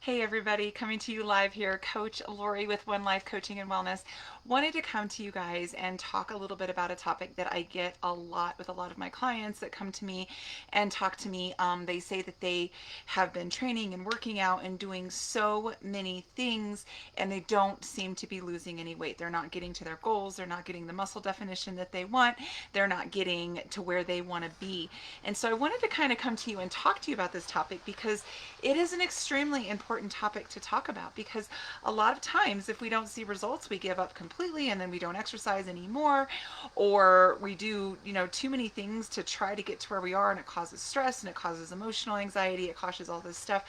Hey everybody, coming to you live here, Coach Lori with One Life Coaching and Wellness. Wanted to come to you guys and talk a little bit about a topic that I get a lot with a lot of my clients that come to me and talk to me. They say that they have been training and working out and doing so many things and they don't seem to be losing any weight. They're not getting to their goals. They're not getting the muscle definition that they want. They're not getting to where they want to be. And so I wanted to kind of come to you and talk to you about this topic because it is an extremely important topic to talk about, because a lot of times if we don't see results, we give up completely and then we don't exercise anymore, or we do, too many things to try to get to where we are, and it causes stress and it causes emotional anxiety, it causes all this stuff.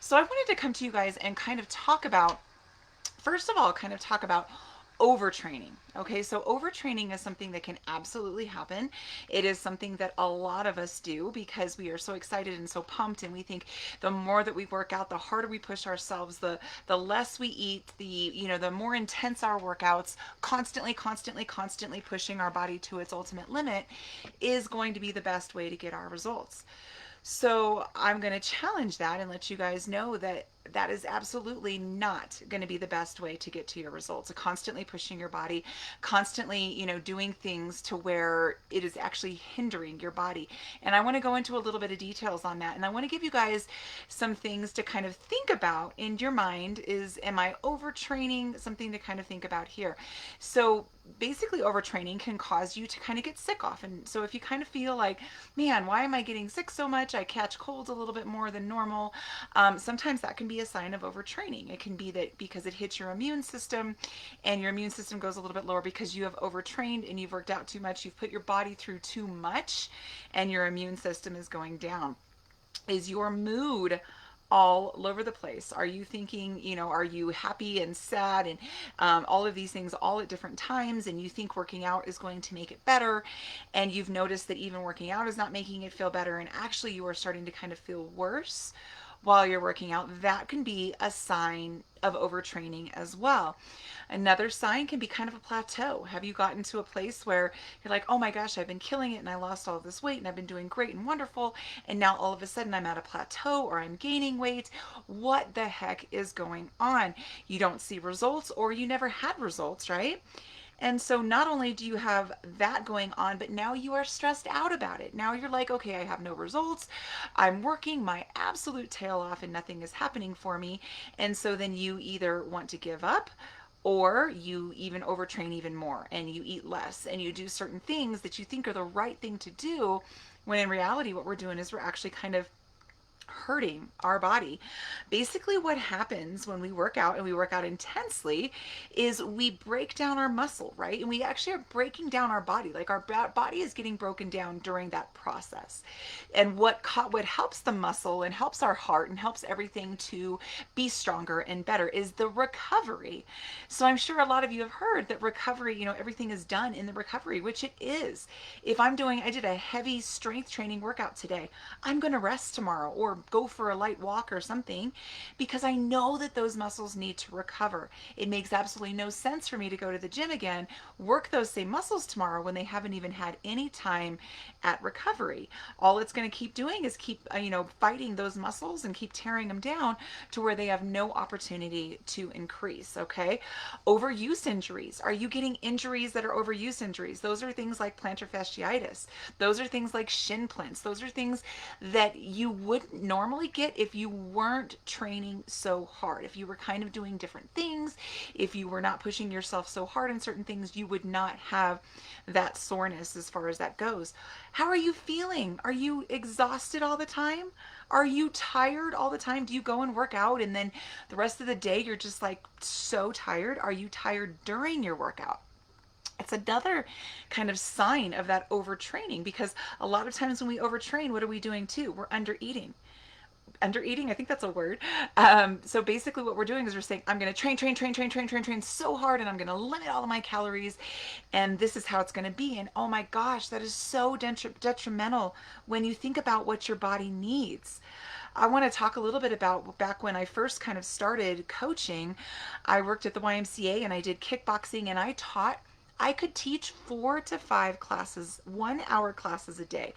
So I wanted to come to you guys and kind of talk about, first of all, kind of talk about overtraining. Okay, so overtraining is something that can absolutely happen. It is something that a lot of us do because we are so excited and so pumped, and we think the more that we work out, the harder we push ourselves, the less we eat, the more intense our workouts, constantly pushing our body to its ultimate limit is going to be the best way to get our results. So I'm going to challenge that and let you guys know that that is absolutely not going to be the best way to get to your results. Constantly pushing your body, constantly, doing things to where it is actually hindering your body. And I want to go into a little bit of details on that. And I want to give you guys some things to kind of think about in your mind. Am I overtraining? Something to kind of think about here. So basically, overtraining can cause you to kind of get sick often. So if you kind of feel like, man, why am I getting sick so much? I catch colds a little bit more than normal. Sometimes that can be a sign of overtraining. It can be that because it hits your immune system and your immune system goes a little bit lower because you have overtrained and you've worked out too much. You've put your body through too much and your immune system is going down. Is your mood all over the place? Are you thinking, are you happy and sad and all of these things all at different times, and you think working out is going to make it better, and you've noticed that even working out is not making it feel better, and actually you are starting to kind of feel worse while you're working out? That can be a sign of overtraining as well. Another sign can be kind of a plateau. Have you gotten to a place where you're like, oh my gosh, I've been killing it and I lost all this weight and I've been doing great and wonderful, and now all of a sudden I'm at a plateau or I'm gaining weight? What the heck is going on? You don't see results, or you never had results, right? And so not only do you have that going on, but now you are stressed out about it. Now you're like, okay, I have no results. I'm working my absolute tail off and nothing is happening for me. And so then you either want to give up, or you even overtrain even more and you eat less and you do certain things that you think are the right thing to do, when in reality what we're doing is we're actually kind of hurting our body. Basically, what happens when we work out and we work out intensely is we break down our muscle, right? And we actually are breaking down our body. Like our body is getting broken down during that process. And what helps the muscle and helps our heart and helps everything to be stronger and better is the recovery. So I'm sure a lot of you have heard that recovery, everything is done in the recovery, which it is. If I did a heavy strength training workout today, I'm going to rest tomorrow or go for a light walk or something, because I know that those muscles need to recover. It makes absolutely no sense for me to go to the gym again, work those same muscles tomorrow when they haven't even had any time at recovery. All it's going to keep doing is keep, fighting those muscles and keep tearing them down to where they have no opportunity to increase. Okay. Overuse injuries. Are you getting injuries that are overuse injuries? Those are things like plantar fasciitis. Those are things like shin splints. Those are things that you wouldn't normally get if you weren't training so hard. If you were kind of doing different things, if you were not pushing yourself so hard in certain things, you would not have that soreness as far as that goes. How are you feeling? Are you exhausted all the time? Are you tired all the time? Do you go and work out and then the rest of the day you're just like so tired? Are you tired during your workout? It's another kind of sign of that overtraining, because a lot of times when we overtrain, what are we doing too? We're under eating. Under eating, I think that's a word. So basically what we're doing is we're saying, I'm going to train so hard and I'm going to limit all of my calories and this is how it's going to be. And oh my gosh, that is so detrimental when you think about what your body needs. I want to talk a little bit about back when I first kind of started coaching. I worked at the YMCA and I did kickboxing, and I could teach 4 to 5 classes, 1 hour classes a day.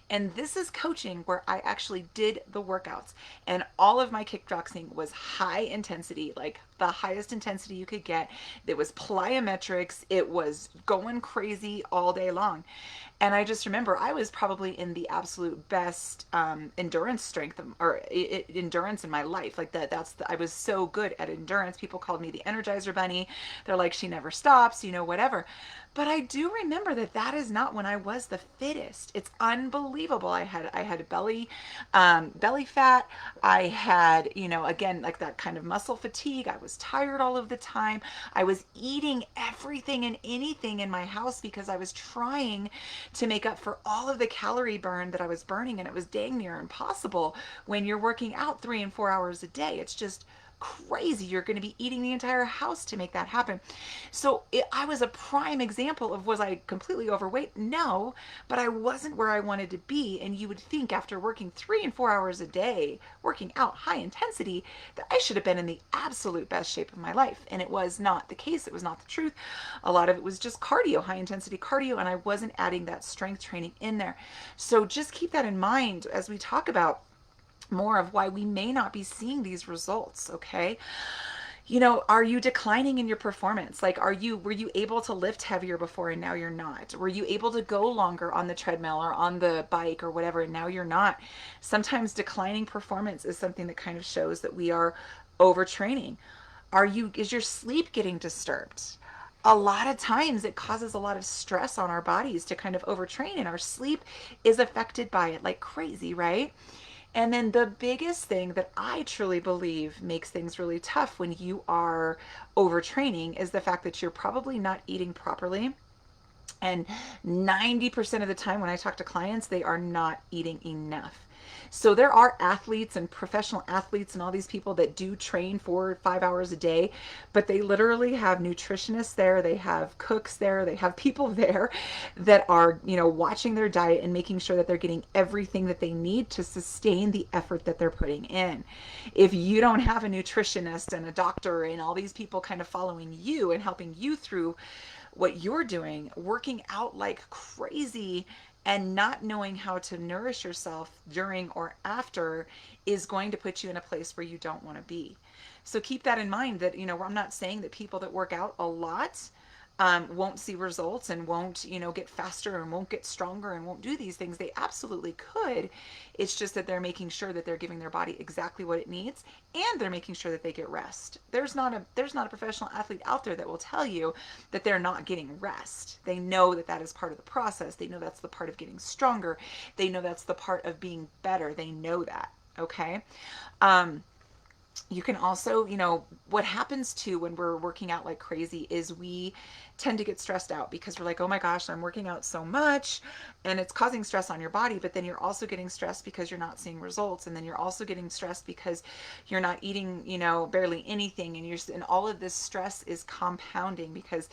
And this is coaching where I actually did the workouts. And all of my kickboxing was high intensity, like the highest intensity you could get. It was plyometrics. It was going crazy all day long. And I just remember I was probably in the absolute best endurance strength or endurance in my life. Like I was so good at endurance. People called me the Energizer Bunny. They're like, she never stops, whatever. But I do remember that is not when I was the fittest. It's unbelievable. I had belly fat. I had, again, like that kind of muscle fatigue. I was tired all of the time. I was eating everything and anything in my house because I was trying to make up for all of the calorie burn that I was burning, and it was dang near impossible when you're working out 3 and 4 hours a day. It's just crazy. You're going to be eating the entire house to make that happen. So I was a prime example of, was I completely overweight? No, but I wasn't where I wanted to be. And you would think after working 3 and 4 hours a day, working out high intensity, that I should have been in the absolute best shape of my life. And it was not the case. It was not the truth. A lot of it was just cardio, high intensity cardio, and I wasn't adding that strength training in there. So just keep that in mind as we talk about more of why we may not be seeing these results. Okay, are you declining in your performance? Like, were you able to lift heavier before and now you're not? Were you able to go longer on the treadmill or on the bike or whatever and now you're not? Sometimes declining performance is something that kind of shows that we are overtraining. Is your sleep getting disturbed? A lot of times it causes a lot of stress on our bodies to kind of overtrain, and our sleep is affected by it like crazy, right? And then the biggest thing that I truly believe makes things really tough when you are overtraining is the fact that you're probably not eating properly. And 90% of the time when I talk to clients, they are not eating enough. So there are athletes and professional athletes and all these people that do train 4 or 5 hours a day, but they literally have nutritionists there, they have cooks there, they have people there that are, watching their diet and making sure that they're getting everything that they need to sustain the effort that they're putting in. If you don't have a nutritionist and a doctor and all these people kind of following you and helping you through what you're doing, working out like crazy and not knowing how to nourish yourself during or after is going to put you in a place where you don't want to be. So keep that in mind that, I'm not saying that people that work out a lot won't see results and won't, get faster and won't get stronger and won't do these things. They absolutely could. It's just that they're making sure that they're giving their body exactly what it needs, and they're making sure that they get rest. There's not a professional athlete out there that will tell you that they're not getting rest. They know that is part of the process. They know that's the part of getting stronger. They know that's the part of being better. They know that. Okay. You can also, what happens too when we're working out like crazy is we tend to get stressed out because we're like, oh my gosh, I'm working out so much and it's causing stress on your body. But then you're also getting stressed because you're not seeing results. And then you're also getting stressed because you're not eating, barely anything. And all of this stress is compounding because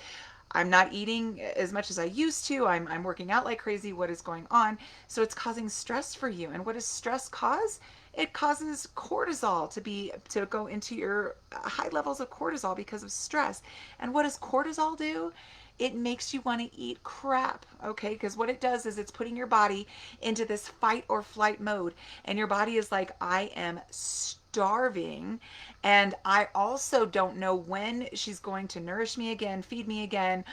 I'm not eating as much as I used to. I'm working out like crazy. What is going on? So it's causing stress for you. And what does stress cause? It causes cortisol to go into your high levels of cortisol because of stress. And what does cortisol do? It makes you want to eat crap, okay? Because what it does is it's putting your body into this fight or flight mode. And your body is like, I am starving. And I also don't know when she's going to nourish me again, feed me again,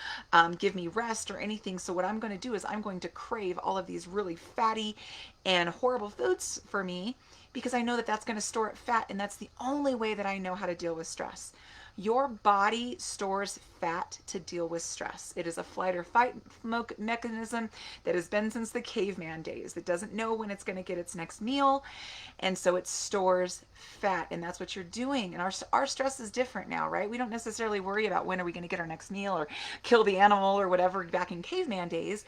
give me rest or anything. So what I'm going to do is I'm going to crave all of these really fatty and horrible foods for me because I know that that's going to store fat, and that's the only way that I know how to deal with stress. Your body stores fat to deal with stress. It is a flight or fight mechanism that has been since the caveman days. It doesn't know when it's going to get its next meal, and so it stores fat, and that's what you're doing. And our stress is different now, right? We don't necessarily worry about when are we going to get our next meal or kill the animal or whatever back in caveman days.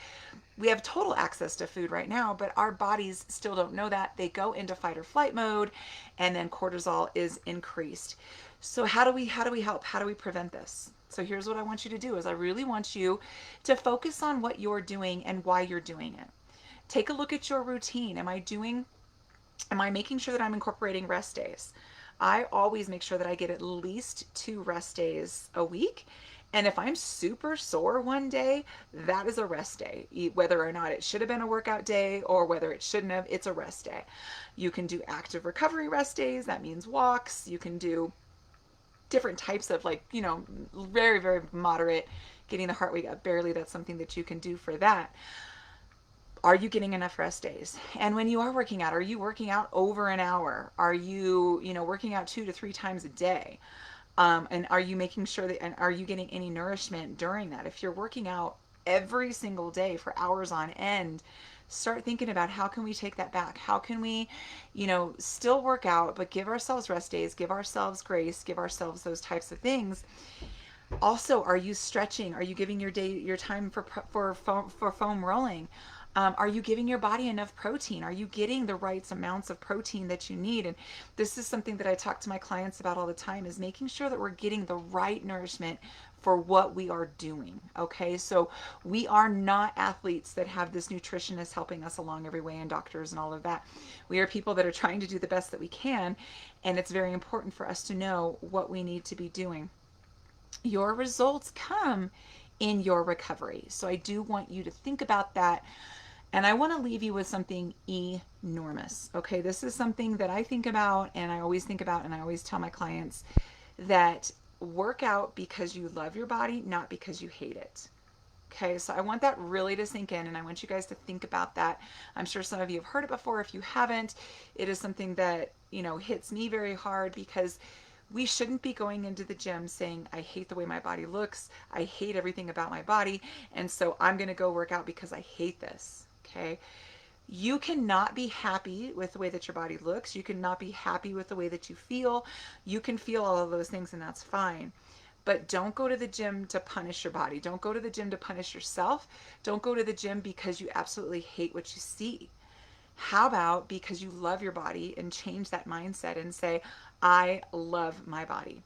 We have total access to food right now, but our bodies still don't know that. They go into fight or flight mode, and then cortisol is increased. So how do we help? How do we prevent this? So here's what I want you to do is I really want you to focus on what you're doing and why you're doing it. Take a look at your routine. Am I making sure that I'm incorporating rest days? I always make sure that I get at least 2 rest days a week. And if I'm super sore one day, that is a rest day. Whether or not it should have been a workout day or whether it shouldn't have, it's a rest day. You can do active recovery rest days. That means walks. You can do different types of, like, very, very moderate, getting the heart rate up barely. That's something that you can do for that. Are you getting enough rest days? And when you are working out, are you working out over an hour? Are you, working out 2 to 3 times a day? And are you making sure that, and are you getting any nourishment during that? If you're working out every single day for hours on end, start thinking about how can we take that back? How can we, still work out, but give ourselves rest days, give ourselves grace, give ourselves those types of things. Also, are you stretching? Are you giving your time for foam rolling? Are you giving your body enough protein? Are you getting the right amounts of protein that you need? And this is something that I talk to my clients about all the time, is making sure that we're getting the right nourishment for what we are doing. Okay, so we are not athletes that have this nutritionist helping us along every way and doctors and all of that. We are people that are trying to do the best that we can, and it's very important for us to know what we need to be doing. Your results come in your recovery. So I do want you to think about that. And I want to leave you with something enormous. Okay, this is something that I think about, and I always think about, and I always tell my clients that work out because you love your body, not because you hate it. Okay, so I want that really to sink in, and I want you guys to think about that. I'm sure some of you have heard it before. If you haven't, it is something that, hits me very hard, because we shouldn't be going into the gym saying, I hate the way my body looks, I hate everything about my body, and so I'm going to go work out because I hate this. Okay, you cannot be happy with the way that your body looks. You cannot be happy with the way that you feel. You can feel all of those things, and that's fine. But don't go to the gym to punish your body. Don't go to the gym to punish yourself. Don't go to the gym because you absolutely hate what you see. How about because you love your body, and change that mindset and say, I love my body.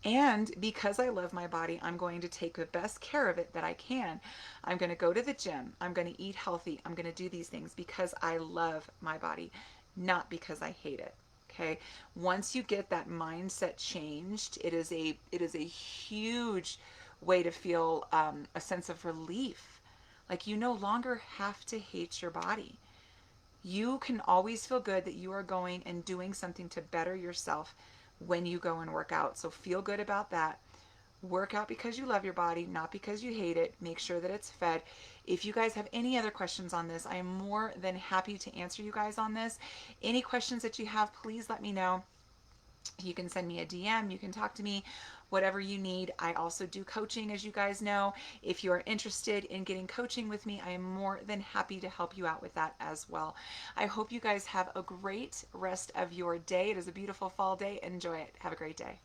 And because I love my body, I'm going to take the best care of it that I can. I'm going to go to the gym. I'm going to eat healthy. I'm going to do these things because I love my body, not because I hate it. Okay. Once you get that mindset changed, it is a huge way to feel a sense of relief. Like, you no longer have to hate your body. You can always feel good that you are going and doing something to better yourself when you go and work out. So feel good about that. Work out because you love your body, not because you hate it. Make sure that it's fed. If you guys have any other questions on this, I am more than happy to answer you guys on this. Any questions that you have, please let me know. You can send me a DM, you can talk to me, whatever you need. I also do coaching, as you guys know. If you are interested in getting coaching with me, I am more than happy to help you out with that as well. I hope you guys have a great rest of your day. It is a beautiful fall day. Enjoy it. Have a great day.